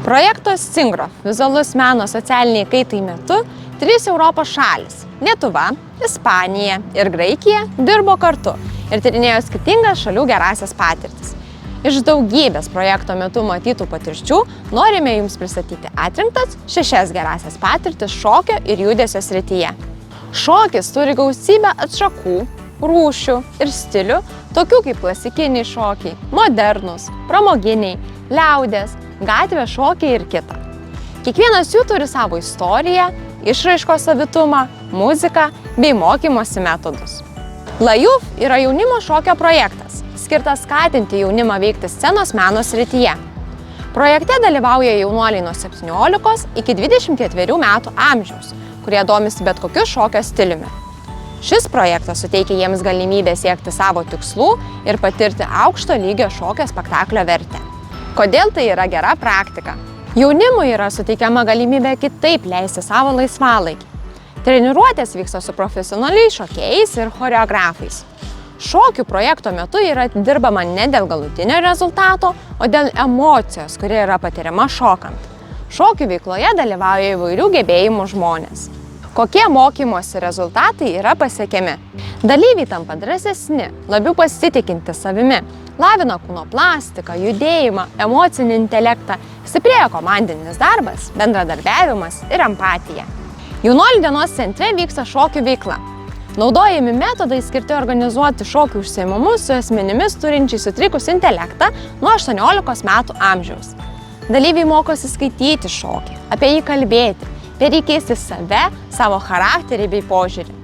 Projekto Singro vizualus meno socialiniai kaitai metu 3 Europos šalys – Lietuva, Ispanija ir Graikija – dirbo kartu ir tyrinėjo skirtingas šalių gerąsias patirtis. Iš daugybės projekto metu matytų patirčių norime jums pristatyti atrinktas 6 gerąsias patirtis šokio ir judesio srityje. Šokis turi gausybę atšakų, rūšių ir stilių, tokių kaip klasikiniai šokiai, modernūs, pramoginiai, liaudės, gatvės šokiai ir kita. Kiekvienas jų turi savo istoriją, išraiškos savitumą, muziką bei mokymosi metodus. LAJUF yra jaunimo šokio projektas, skirtas skatinti jaunimą veikti scenos meno srityje. Projekte dalyvauja jaunuoliai nuo 17 iki 24 metų amžiaus, kurie domisi bet kokiu šokio stiliumi. Šis projektas suteikia jiems galimybę siekti savo tikslų ir patirti aukšto lygio šokio spektaklio vertę. Kodėl tai yra gera praktika? Jaunimui yra suteikiama galimybė kitaip leisti savo laisvalaikį. Treniruotės vyksta su profesionaliais šokėjais ir choreografais. Šokių projekto metu yra dirbama ne dėl galutinio rezultato, o dėl emocijos, kuri yra patiriama šokant. Šokių veikloje dalyvauja įvairių gebėjimų žmonės. Kokie mokymosi rezultatai yra pasiekiami? Dalyviai tampa drąsesni, labiau pasitikinti savimi, lavina kūno plastiką, judėjimą, emocinį intelektą, stiprėja komandinis darbas, bendradarbiavimas ir empatija. Jaunuolių dienos centre vyksta šokių veikla. Naudojami metodai skirti organizuoti šokių užsiėmimus su asmenimis turinčiais sutrikusį intelektą nuo 18 metų amžiaus. Dalyviai mokosi skaityti šokį, apie jį kalbėti, per jį keisti save, savo charakterį bei požiūrį.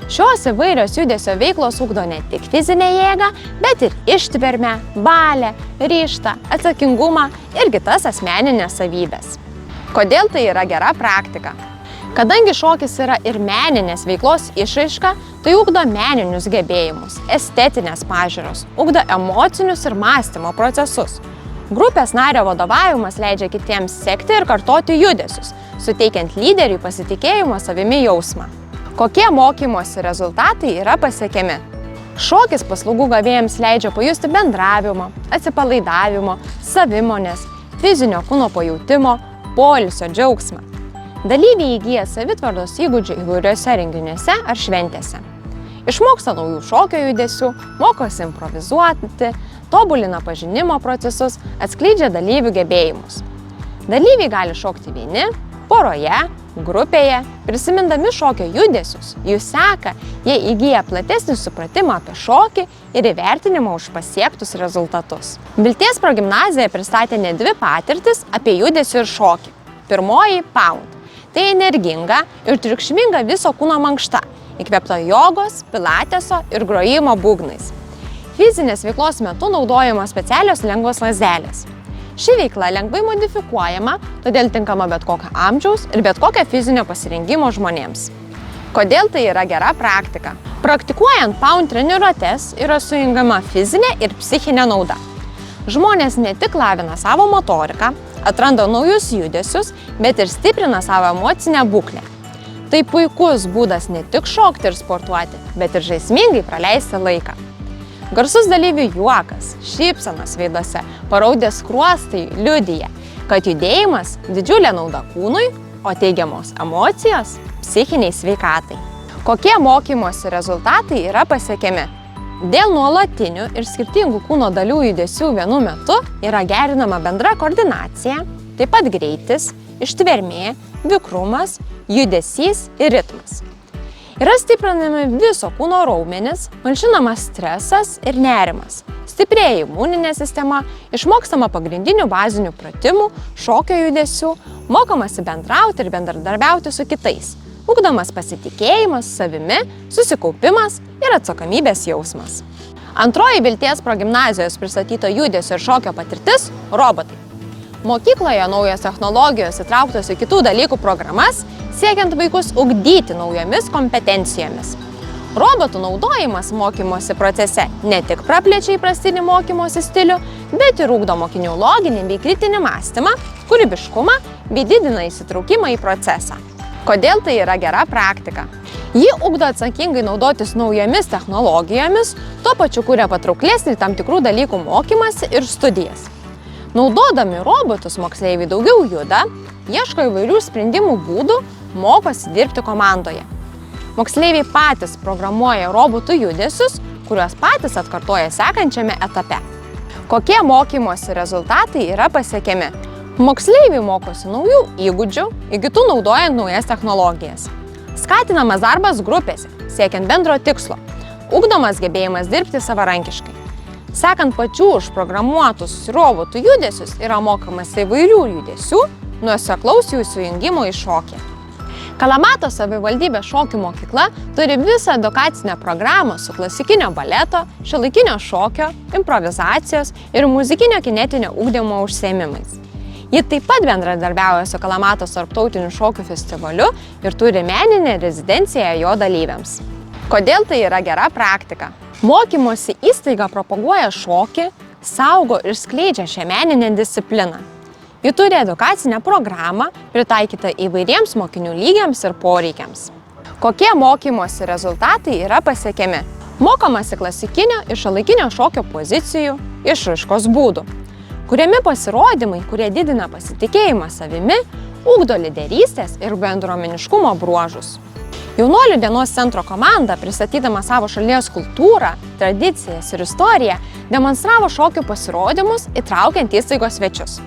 Šios įvairios judesio veiklos ugdo ne tik fizinę jėgą, bet ir ištvermę, valią, ryžtą, atsakingumą ir kitas asmeninės savybės. Kodėl tai yra gera praktika? Kadangi šokis yra ir meninės veiklos išraiška, tai ugdo meninius gebėjimus, estetinės pažiūros, ugdo emocinius ir mąstymo procesus. Grupės nario vadovavimas leidžia kitiems sekti ir kartoti judesius, suteikiant lyderiui pasitikėjimo savimi jausmą. Kokie mokymosi rezultatai yra pasiekiami? Šokis paslaugų gavėjams leidžia pajusti bendravimo, atsipalaidavimo, savimonės, fizinio kūno pajautimo, poilsio džiaugsmą. Dalyviai įgyja savitvardos įgūdžių įvairiuose renginiuose ar šventėse. Išmoksta naujų šokio judesių, mokosi improvizuoti, tobulina pažinimo procesus, atskleidžia dalyvių gebėjimus. Dalyviai gali šokti vieni, poroje, grupėje, prisimindami šokio judesius, jų seka, jie įgyja platesnį supratimą apie šokį ir įvertinimą už pasiektus rezultatus. Vilties progimnazija pristatė ne 2 patirtis apie judesį ir šokį. Pirmoji – Pound. Tai energinga ir triukšminga viso kūno mankšta, įkvėpta jogos, pilateso ir grojimo būgnais. Fizinės veiklos metu naudojamos specialios lengvos lazdelės. Ši veikla lengvai modifikuojama, todėl tinkama bet kokio amžiaus ir bet kokio fizinio pasirengimo žmonėms. Kodėl tai yra gera praktika? Praktikuojant Pound treniruotes yra sujungama fizinė ir psichinė nauda. Žmonės ne tik lavina savo motoriką, atranda naujus judesius, bet ir stiprina savo emocinę būklę. Tai puikus būdas ne tik šokti ir sportuoti, bet ir žaismingai praleisti laiką. Garsus dalyvių juokas, šypsenos veiduose, paraudės skruostai liudija, kad judėjimas didžiulė nauda kūnui, o teigiamos emocijos psichiniai sveikatai. Kokie mokymosi rezultatai yra pasiekiami? Dėl nuolatinių ir skirtingų kūno dalių judesių vienu metu yra gerinama bendra koordinacija, taip pat greitis, ištvermė, vikrumas, judesys ir ritmas. Yra stiprinami viso kūno raumenys, malšinamas stresas ir nerimas, stiprėja imuninė sistema, išmokstama pagrindinių bazinių pratimų, šokio judesių, mokomasi bendrauti ir bendradarbiauti su kitais, ugdomas pasitikėjimas savimi, susikaupimas ir atsakomybės jausmas. Antroji Vilties progimnazijos pristatyta judesio ir šokio patirtis – robotai. Mokykloje naujos technologijos įtrauktos į kitų dalykų programas, siekiant vaikus ugdyti naujomis kompetencijomis. Robotų naudojimas mokymosi procese ne tik praplečia įprastinį mokymosi stilių, bet ir ugdo mokinių loginį bei kritinį mąstymą, kūrybiškumą bei didina įsitraukimą į procesą. Kodėl tai yra gera praktika? Ji ugdo atsakingai naudotis naujomis technologijomis, tuo pačiu kuria patrauklesnį tam tikrų dalykų mokymasi ir studijas. Naudodami robotus moksleiviai daugiau juda, ieško įvairių sprendimų būdų, mokosi dirbti komandoje. Moksleiviai patys programuoja robotų judesius, kuriuos patys atkartoja sekančiame etape. Kokie mokymosi rezultatai yra pasiekiami? Moksleiviai mokosi naujų įgūdžių, įgytų naudojant naujas technologijas. Skatinamas darbas grupėse, siekiant bendro tikslo. Ugdomas gebėjimas dirbti savarankiškai. Sekant pačių užprogramuotus robotų judesius yra mokamas įvairių judesių, nuoseklaus jų sujungimo į šokį. Kalamatos savivaldybės šokių mokykla turi visą edukacinę programą su klasikinio baleto, šiuolaikinio šokio, improvizacijos ir muzikinio kinetinio ugdymo užsiėmimais. Ji taip pat bendradarbiauja su Kalamatos tarptautiniu šokių festivaliu ir turi meninę rezidenciją jo dalyviams. Kodėl tai yra gera praktika? Mokymosi įstaiga propaguoja šokį, saugo ir skleidžia šią meninę discipliną. Ji turi edukacinę programą, pritaikytą įvairiems mokinių lygiams ir poreikiams. Kokie mokymosi rezultatai yra pasiekiami? Mokomasi klasikinio ir šiuolaikinio šokio pozicijų, išraiškos būdų. Kuriami pasirodymai, kurie didina pasitikėjimą savimi, ugdo lyderystės ir bendruomeniškumo bruožus. Jaunuolių dienos centro komanda, pristatydama savo šalies kultūrą, tradicijas ir istoriją, demonstravo šokių pasirodymus, įtraukiant įstaigos svečius.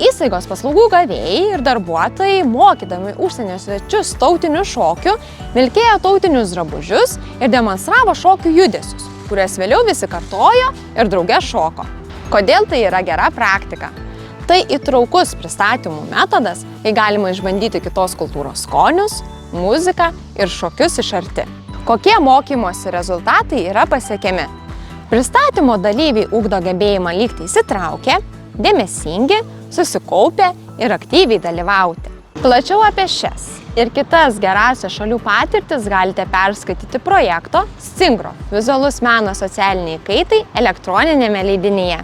Įstaigos paslaugų gavėjai ir darbuotojai, mokydami užsienio svečius tautinių šokių, vilkėjo tautinius drabužius ir demonstravo šokių judesius, kurias vėliau visi kartojo ir drauge šoko. Kodėl tai yra gera praktika? Tai įtraukus pristatymų metodas, kai galima išbandyti kitos kultūros skonius, muziką ir šokius iš arti. Kokie mokymosi rezultatai yra pasiekiami? Pristatymo dalyviai ugdo gebėjimą likti įsitraukę, dėmesingi, susikaupę ir aktyviai dalyvauti. Plačiau apie šias ir kitas gerąsias šalių patirtis galite perskaityti projekto Stingro – vizualus menas socialiniai kaitai elektroninėme leidinyje.